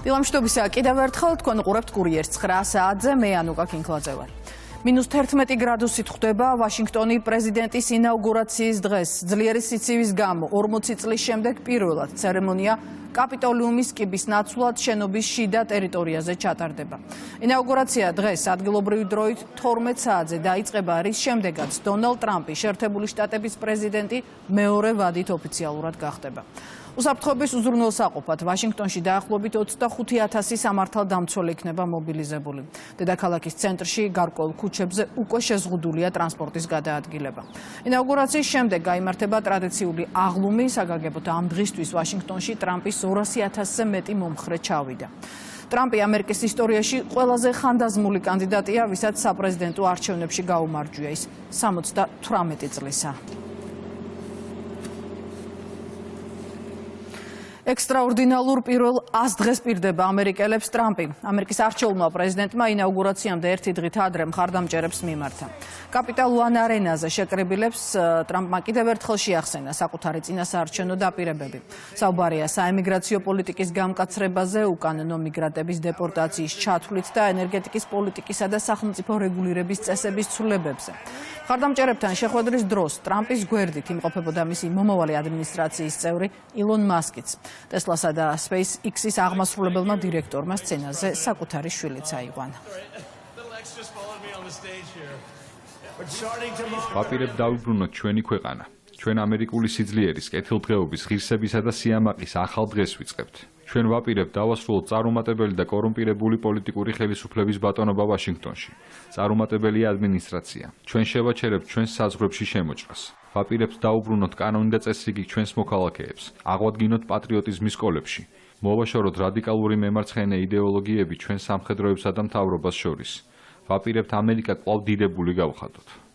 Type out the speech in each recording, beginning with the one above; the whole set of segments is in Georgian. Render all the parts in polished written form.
დილამშვიდობისა, კიდევ ერთხელ თქვენ უყურებთ კურიერს 9 საათზე, მე ანუკა კინკლაძე ვარ. -11 გრადუსით ხვდება ვაშინგტონი პრეზიდენტის ინაუგურაციის დღეს. ძლიერი სიცივის გამო 40 წლის შემდეგ პირველად ცერემონია კაპიტოლიუმის კიბის ნაცვლად შენობის შიდა ტერიტორიაზე ჩატარდება. ინაუგურაცია დღეს ადგილობრივი დროით 12 საათზე დაიწყება, რის შემდეგაც დონალდ ტრამპი შეერთებული შტატების პრეზიდენტი მეორე ვადით ოფიციალურად გახდება. უსაფრთხოების უზრუნველსაყოფად ვაშინგტონში დაახლოებით 25,000 სამართალდამცველი იქნება მობილიზებული. დედაქალაქის ცენტრში გარკვეულ ქუჩებზე უკვე შეზღუდულია ტრანსპორტის გადაადგილება. ინაუგურაციის შემდეგ გაიმართება ტრადიციული აღლუმი, საგანგებოდ ამ დღისთვის ვაშინგტონში ტრამპის 200,000-ზე მეტი მომხრე ჩავიდა. ტრამპი ამერიკის ისტორიაში ყველაზე ხანდაზმული კანდიდატია, ვისაც საპრეზიდენტო არჩევნებში გაუმარჯვია. ის 78 წლისაა. ექსტრაორდინალურ პირველ 100 დღეს პირდება ამერიკელებს ტრამპი. ამერიკის არჩეულმა პრეზიდენტმა ინაუგურაციამდე ერთი დღით ადრე მხარდამჭერებს მიმართა. კაპიტალ One არენაზე შეკრებილებს ტრამპმა კიდევ ერთხელ შეახსენა საკუთარი წინასაარჩევნო დაპირებები. საუბარია საემიგრაციო პოლიტიკის გამკაცრებაზე, უკანონო მიგრანტების დეპორტაციის ჩათვლით და ენერგეტიკის პოლიტიკისა და სახელმწიფო რეგულირების წესების ცვლილებებზე. მხარდამჭერებთან შეხვედრის დროს ტრამპის გვერდით იმყოფებოდა მისი მომავალი ადმინისტრაციის წევრი ილონ მასკიც. ტესლასა და SpaceX-ის აღმასრულებელმა დირექტორმა სცენაზე საკუთარი შვილიც აიყვანა. ვაპირებ დავიბრუნოთ ჩვენი ქვეყანა. ჩვენ ამერიკული სიძლიერის, კეთილდღეობის, ღირსებისა და სიამაყის ახალ დღეს ვიწყებთ. ჩვენ ვაპირებთ დავასრულოთ წარუმატებელი და კორუმპირებული პოლიტიკური ხელისუფლების ბატონობა ვაშინგტონში. წარუმატებელი ადმინისტრაცია. ჩვენ შევაჩერებთ ჩვენს საზღვრებში შემოჭრას. ვაპირებთ დაუბრუნოთ კანონი და წესრიგი ჩვენს მოქალაქეებს. აღვადგინოთ პატრიოტიზმის სკოლებში. მოვაშოროთ რადიკალური მემარცხენე იდეოლოგიები ჩვენ სამხედროებსა და მთავრობას შორის. ვაპირებთ ამერიკა კვლავ დიდებული გავხადოთ.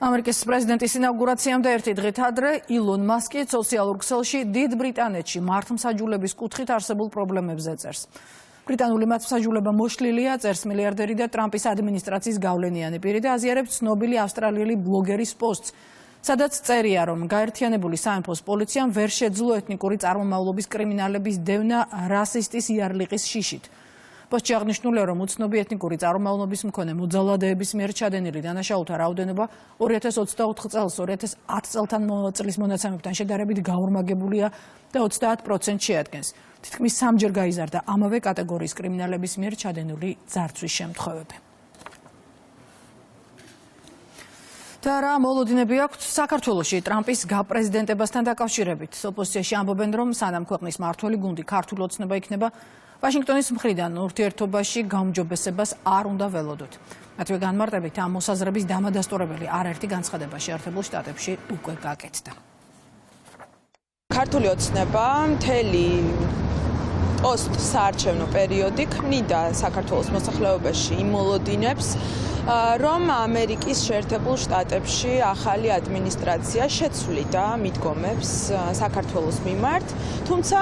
ამერიკის პრეზიდენტის ინაუგურაციამდე ერთი დღით ადრე ილონ მასკი სოციალურ ქსელში დიდ ბრიტანეთში მართლმსაჯულების კუთხით არსებულ პრობლემებზე წერს. ბრიტანული მართლმსაჯულება მოშლილია, წერს მილიარდერი და ტრამპის ადმინისტრაციის გავლენიანი პირი და აზიარებს ცნობილი ავსტრალიელი ბლოგერის პოსტს, სადაც წერია, რომ გაერთიანებული სამეფოს პოლიციამ ვერ შეძლო ეთნიკური წარმომავლობის კრიმინალების დევნა რასისტის იარლიყის შიშით. პოსტში აღნიშნულია, რომ უცნობი ეთნიკური წარმომავლობის მქონე მოძალადეების მიერ ჩადენილი დანაშაულთა რაოდენობა 2024 წელს 2010 წლის მონაცემებთან შედარებით გაორმაგებულია და 30% შეადგენს. თითქმის 3-ჯერ გაიზარდა ამავე კატეგორიის კრიმინალების მიერ ჩადენილი ძარცვის შემთხვევები. და რა მოლოდინები აქვთ საქართველოში ტრამპის გაპრეზიდენტებასთან დაკავშირებით. ოპოზიციაში ამბობენ, რომ სანამ ქვეყნის მმართველი გუნდი ქართული ოცნება იქნება, ვაშინგტონის მხრიდან ურთიერთობაში გაუმჯობესებას არ უნდა ველოდოთ. მათვე განმარტებით ამ მოსაზრების დამადასტურებელი არაერთი განცხადება შეერთებულ შტატებში უკვე გაკეთდა. ქართული ოცნება მთელი პოსტ-საარჩევნო პერიოდი ქმნიდა საქართველოს მოსახლეობაში იმოლოდინებს, რომ ამერიკის შეერთებულ შტატებში ახალი ადმინისტრაცია შეცვლიდა მიდგომებს საქართველოს მიმართ, თუმცა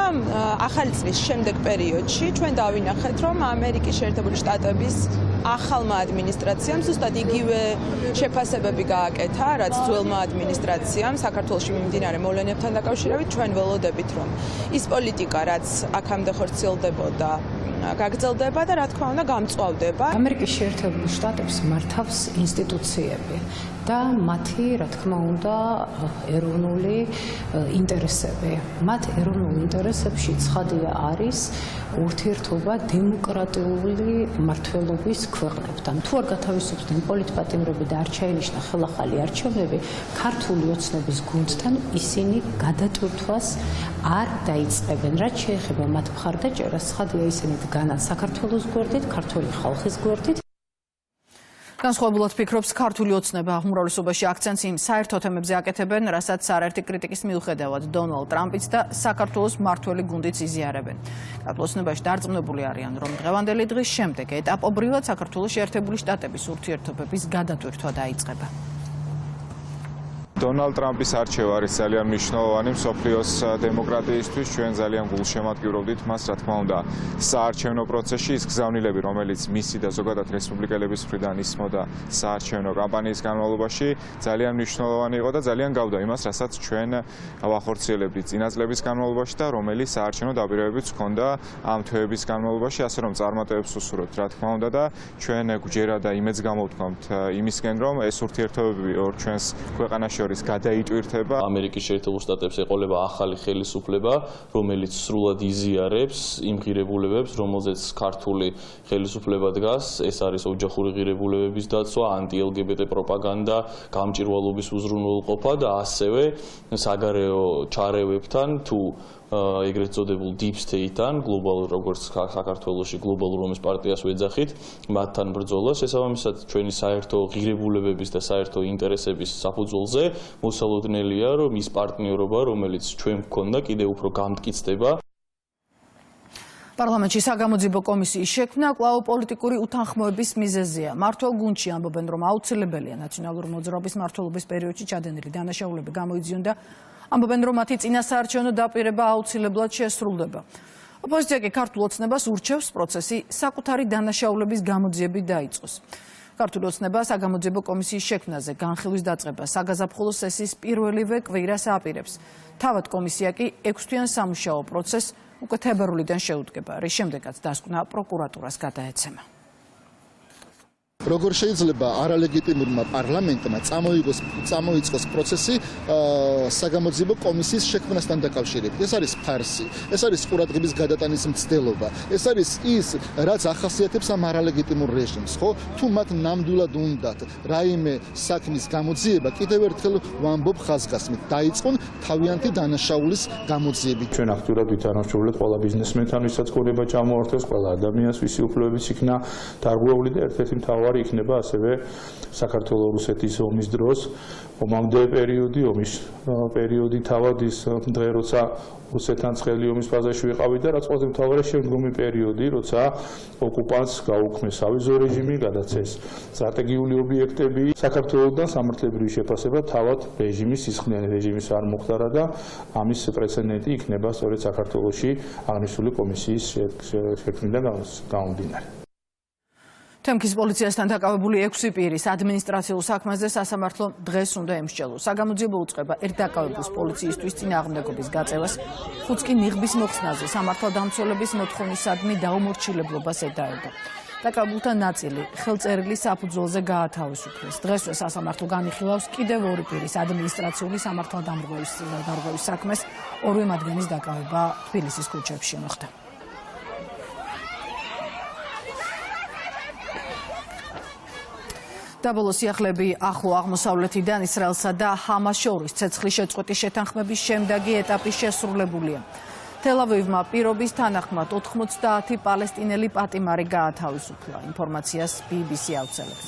ახალი წლის შემდეგ პერიოდში ჩვენ დავინახეთ, რომ ამერიკის შეერთებული შტატების ახალმა ადმინისტრაციამ ზუსტად იგივე შეფასებები გააკეთა, რაც ძველმა ადმინისტრაციამ საქართველოში მიმდინარე მოვლენებთან დაკავშირებით. ჩვენ ველოდებით, რომ ის პოლიტიკა, რაც აქამდე ხორციელდებოდა, გაგრძელდება და რა თქმა უნდა გამწვავდება. ამერიკის შეერთებულ შტატებს მართავს ინსტიტუციები და მათი, რა თქმა უნდა, ეროვნული ინტერესები. მათ ეროვნულ ინტერესებში ცხადია არის ურთიერთობა დემოკრატიული მმართველობის ქვეყნებთან. თუ არ გათავისუფლდნენ პოლიტპატიმრები და არ ჩაინიშნა ხელახალი არჩევნები, ქართული ოცნების გუნდთან ისინი გადატვირთვას არ დაიწყებენ. რაც შეეხება მათ მხარდაჭერას, ცხადია ისინი დგანან საქართველოს გვერდით, ქართული ხალხის გვერდით. განსხვავებულად ფიქრობს ქართული ოცნება. უმრავლესობაში აქცენტს იმ საერთო თემებზე აკეთებენ, რასაც არაერთი კრიტიკის მიუხედავად დონალდ ტრამპიც და საქართველოს მმართველი გუნდიც იზიარებენ. ქართულ ოცნებაში დარწმუნებული არიან, რომ დღევანდელი დღის შემდეგ ეტაპობრივად საქართველოს შეერთებული შტატების ურთიერთობების გადატვირთვა დაიწყება. დონალდ ტრამპის არჩევა არის ძალიან მნიშვნელოვანი მსოფლიოს დემოკრატიისთვის. ჩვენ ძალიან გულშემატკივრობდით მას, რა თქმა უნდა, საარჩევნო პროცესში ის გზავნილები, რომელიც მისი და ზოგადად რესპუბლიკელების მხრიდან ისმოდა საარჩევნო კამპანიის განმავლობაში, ძალიან მნიშვნელოვანი იყო და ძალიან გავდა იმას, რასაც ჩვენ ვახორციელებდით წინა წლების განმავლობაში და რომელიც საარჩევნო დაპირებებიც ჰქონდა ამ თვეების განმავლობაში, ასე რომ წარმატებებს უსურვებთ, რა თქმა უნდა და ჩვენ გვჯერა და იმედს გამოვთქვამთ იმისკენ, რომ ეს ურთიერთობები ორ ჩვენს ქვეყანაში შორის გადაიტვირთება. ამერიკის შეერთებულ შტატებს ეყოლება ახალი ხელისუფლება, რომელიც სრულად იზიარებს იმ ღირებულებებს, რომელზეც ქართული ხელისუფლება დგას. ეს არის ოჯახური ღირებულებების დაცვა, ანტი-LGBT პროპაგანდა, გამჭვირვალობის უზრუნველყოფა და ასევე საგარეო ჩარევებთან თუ ეგრეთ წოდებულ deep state-თან, გლობალურ როგორც საქართველოში გლობალურ რომის პარტიას ვეძახით, მათთან ბრძოლა შესაბამისად ჩვენი საერთო ღირებულებების და საერთო ინტერესების საფუძველზე მოსალოდნელია, რომ ის პარტნიორობა, რომელიც ჩვენ გვქონდა, კიდევ უფრო გამტკიცდება. პარლამენტში საგამოძიებო კომისიის შექმნა კვლავ პოლიტიკური უთანხმოების მიზეზია. მმართველ გუნდში ამბობენ, რომ აუცილებელია ნაციონალური მოძრაობის მმართველობის პერიოდში ჩადენილი დანაშაულები გამოიძიონ და ამბობენ, რომ მათი წინასაარჩევნო დაპირება აუცილებლად შესრულდება. ოპოზიცია კი ქართულ ოცნებას ურჩევს პროცესი საკუთარი დანაშაულების გამოძიებით დაიწყოს. ქართულ ოცნება საგამოძიებო კომისიის შექმნაზე განხილვის დაწყებას საგაზაფხულო სესიის პირველივე კვირას აპირებს. თავად კომისია კი 6-თვიან სამუშაო პროცესს უკვე თებერვლიდან შეუდგება, რის შემდეგაც დასკვნა პროკურატურას გადაეცემა. როგორ შეიძლება არალეგიტიმურმა პარლამენტმა წამოიწყოს პროცესი საგამოძიებო კომისიის შექმნასთან დაკავშირებით. ეს არის ფარსი, ეს არის ყურადღების გადატანის მცდელობა, ეს არის ის, რაც ახასიათებს ამ არალეგიტიმურ რეჟიმს, ხო? თუ მათ ნამდვილად უნდათ რაიმე საქმის გამოძიება, კიდევ ერთხელ ვამბობ ხაზგასმით, დაიწყონ თავიანთი დანაშაულის გამოძიებით. ჩვენ აქტიურად ვითანამშრომლობთ ყველა ბიზნესმენთან, ვისაც ყურება ჩამოართვეს, ყველა ადამიანს, ვისი უფლებებიც იქნა დარღვეული და ერთ-ერთი მთავარი იქნება ასევე საქართველოს-რუსეთის ომის დროს ომამდე პერიოდი თავად ის დღე როცა რუსეთთან ცხელი ომის ფაზაში ვიყავით და რაც ყველაზე მთავარი შემდგომი პერიოდი როცა ოკუპანტს გაუქმეს სავიზო რეჟიმი, გადაცეს სტრატეგიული ობიექტები საქართველოსთან სამართლებრივი შეფასება თავად რეჟიმის სისხლიანი რეჟიმის არ მოხდარა და ამის პრეცედენტი იქნება სწორედ საქართველოში აღნიშნული კომისიის შექმნიდან გამომდინარე. თემქის პოლიციასთან დაკავებული 6 პირის ადმინისტრაციულ საქმეზე სასამართლო დღეს უნდა ემსჯელოს. საგამოძიებო უწყება ერთ დაკავებულს პოლიციისთვის წინააღმდეგობის გაწევას, ხუთს კი ნიღბის მოხსნაზე სამართალდამცველების მოთხოვნისადმი დაუმორჩილებლობას ედაება. დაკავებულთა ნაწილი ხელწერილის საფუძველზე გაათავისუფლეს. დღესვე სასამართლო განიხილავს კიდევ 2 პირის ადმინისტრაციული სამართალდამრღვევის საქმეს, ორივე მათგანის დაკავება თბილისის ქუჩებში მოხდა. დაბოლო სიახლეები ახლო აღმოსავლეთიდან ისრაელსა და ჰამას შორის ცეცხლის შეწყვეტის შეთანხმების შემდეგი ეტაპი შესრულებულია. თელ-ავივმა პირობის თანახმად 90 პალესტინელი პატიმარი გაათავისუფლა. ინფორმაციას BBC ავრცელებს.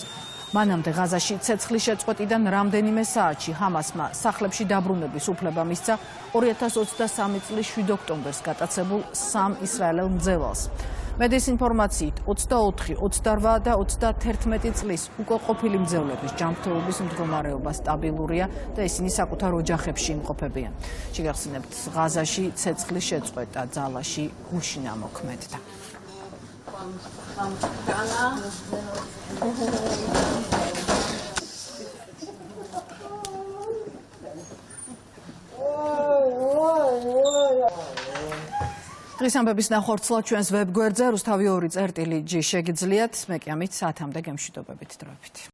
მანამდე ღაზაში ცეცხლის შეწყვეტიდან რამდენიმე საათში ჰამასმა სახლებში დაბრუნების უფლება მისცა 2023 წლის 7 ოქტომბერს გატაცებულ 3 ისრაელელ მძევალს. მედიის ინფორმაციით 24, 28 და 31 წლის უკვე ყოფილი მძევლების ჯანმრთელობის მდგომარეობა სტაბილურია და ისინი საკუთარ ოჯახებში იმყოფებიან. შეგახსენებთ, ღაზაში ცეცხლის შეწყვეტა ძალაში გულში ნამოქმედდა. დღის ამბების ნახორცლად ჩვენს ვებგვერდზე რუსთავი 2.g შეგიძლიათ, მე კი ამით საათამდე გემშვიდობებით დროებით.